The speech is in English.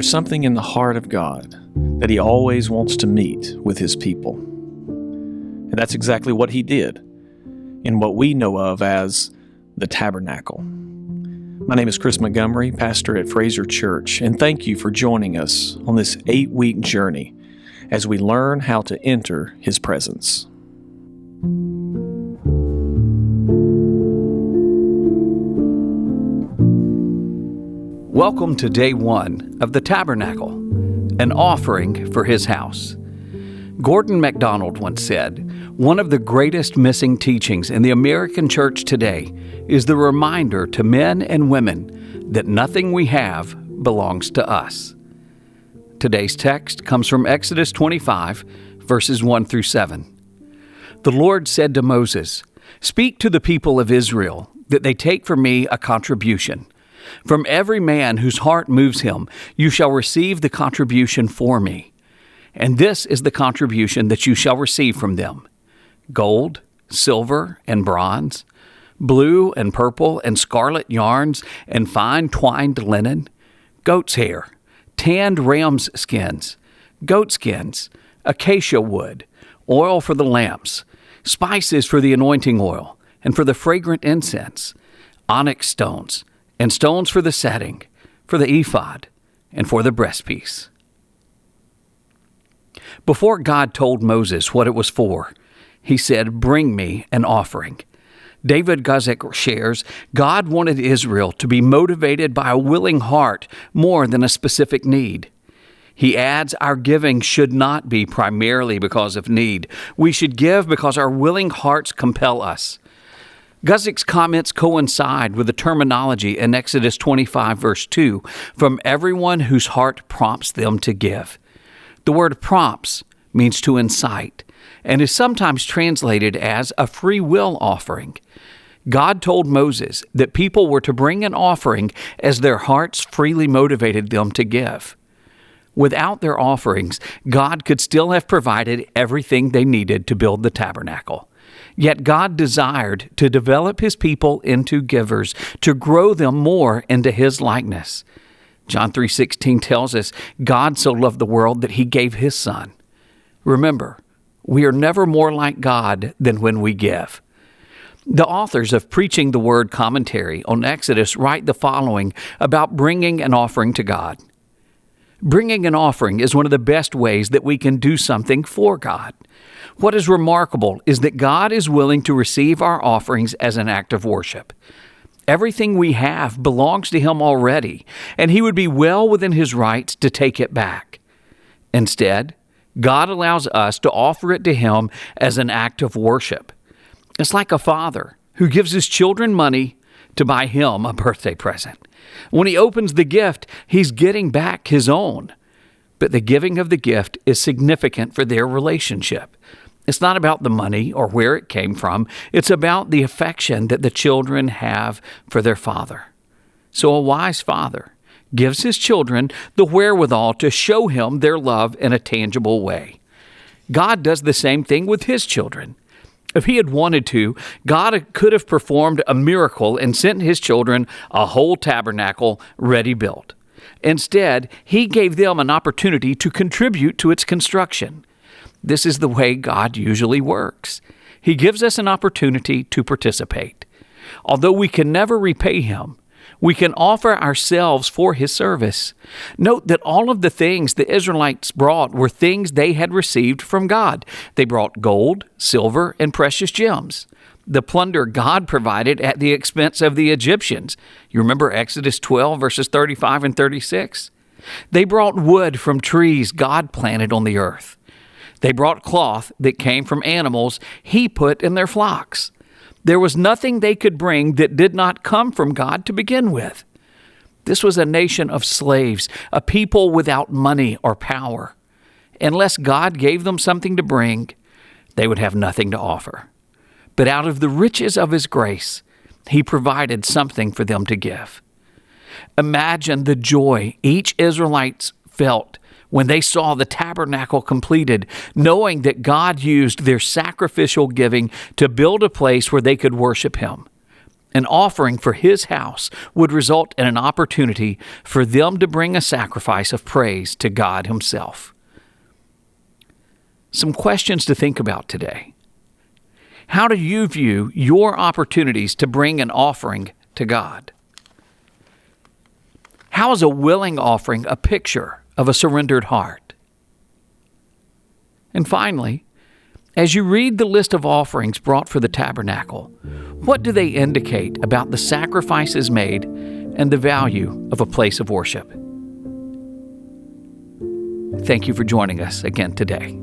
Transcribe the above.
There's something in the heart of God that He always wants to meet with His people. And that's exactly what He did in what we know of as the Tabernacle. My name is Chris Montgomery, pastor at Fraser Church, and thank you for joining us on this 8-week journey as we learn how to enter His presence. Welcome to day 1 of the Tabernacle, an offering for His house. Gordon MacDonald once said, "One of the greatest missing teachings in the American church today is the reminder to men and women that nothing we have belongs to us." Today's text comes from Exodus 25, verses 1 through 7. The Lord said to Moses, "Speak to the people of Israel that they take from me a contribution. From every man whose heart moves him, you shall receive the contribution for me. And this is the contribution that you shall receive from them: gold, silver, and bronze, blue and purple and scarlet yarns, and fine twined linen, goat's hair, tanned ram's skins, goat skins, acacia wood, oil for the lamps, spices for the anointing oil, and for the fragrant incense, onyx stones, and stones for the setting, for the ephod, and for the breastpiece." Before God told Moses what it was for, He said, "Bring me an offering." David Guzik shares, God wanted Israel to be motivated by a willing heart more than a specific need. He adds, our giving should not be primarily because of need. We should give because our willing hearts compel us. Guzik's comments coincide with the terminology in Exodus 25, verse 2, from everyone whose heart prompts them to give. The word prompts means to incite, and is sometimes translated as a free will offering. God told Moses that people were to bring an offering as their hearts freely motivated them to give. Without their offerings, God could still have provided everything they needed to build the tabernacle. Yet God desired to develop His people into givers, to grow them more into His likeness. John 3:16 tells us, God so loved the world that He gave His Son. Remember, we are never more like God than when we give. The authors of Preaching the Word commentary on Exodus write the following about bringing an offering to God. Bringing an offering is one of the best ways that we can do something for God. What is remarkable is that God is willing to receive our offerings as an act of worship. Everything we have belongs to Him already, and He would be well within His rights to take it back. Instead, God allows us to offer it to Him as an act of worship. It's like a father who gives his children money to buy him a birthday present. When he opens the gift, he's getting back his own. But the giving of the gift is significant for their relationship. It's not about the money or where it came from. It's about the affection that the children have for their father. So a wise father gives his children the wherewithal to show him their love in a tangible way. God does the same thing with His children. If He had wanted to, God could have performed a miracle and sent His children a whole tabernacle ready built. Instead, He gave them an opportunity to contribute to its construction. This is the way God usually works. He gives us an opportunity to participate. Although we can never repay Him, we can offer ourselves for His service. Note that all of the things the Israelites brought were things they had received from God. They brought gold, silver, and precious gems. The plunder God provided at the expense of the Egyptians. You remember Exodus 12, verses 35 and 36? They brought wood from trees God planted on the earth. They brought cloth that came from animals He put in their flocks. There was nothing they could bring that did not come from God to begin with. This was a nation of slaves, a people without money or power. Unless God gave them something to bring, they would have nothing to offer. But out of the riches of His grace, He provided something for them to give. Imagine the joy each Israelite felt when they saw the tabernacle completed, knowing that God used their sacrificial giving to build a place where they could worship Him. An offering for His house would result in an opportunity for them to bring a sacrifice of praise to God Himself. Some questions to think about today. How do you view your opportunities to bring an offering to God? How is a willing offering a picture of a surrendered heart? And finally, as you read the list of offerings brought for the tabernacle, what do they indicate about the sacrifices made and the value of a place of worship? Thank you for joining us again today.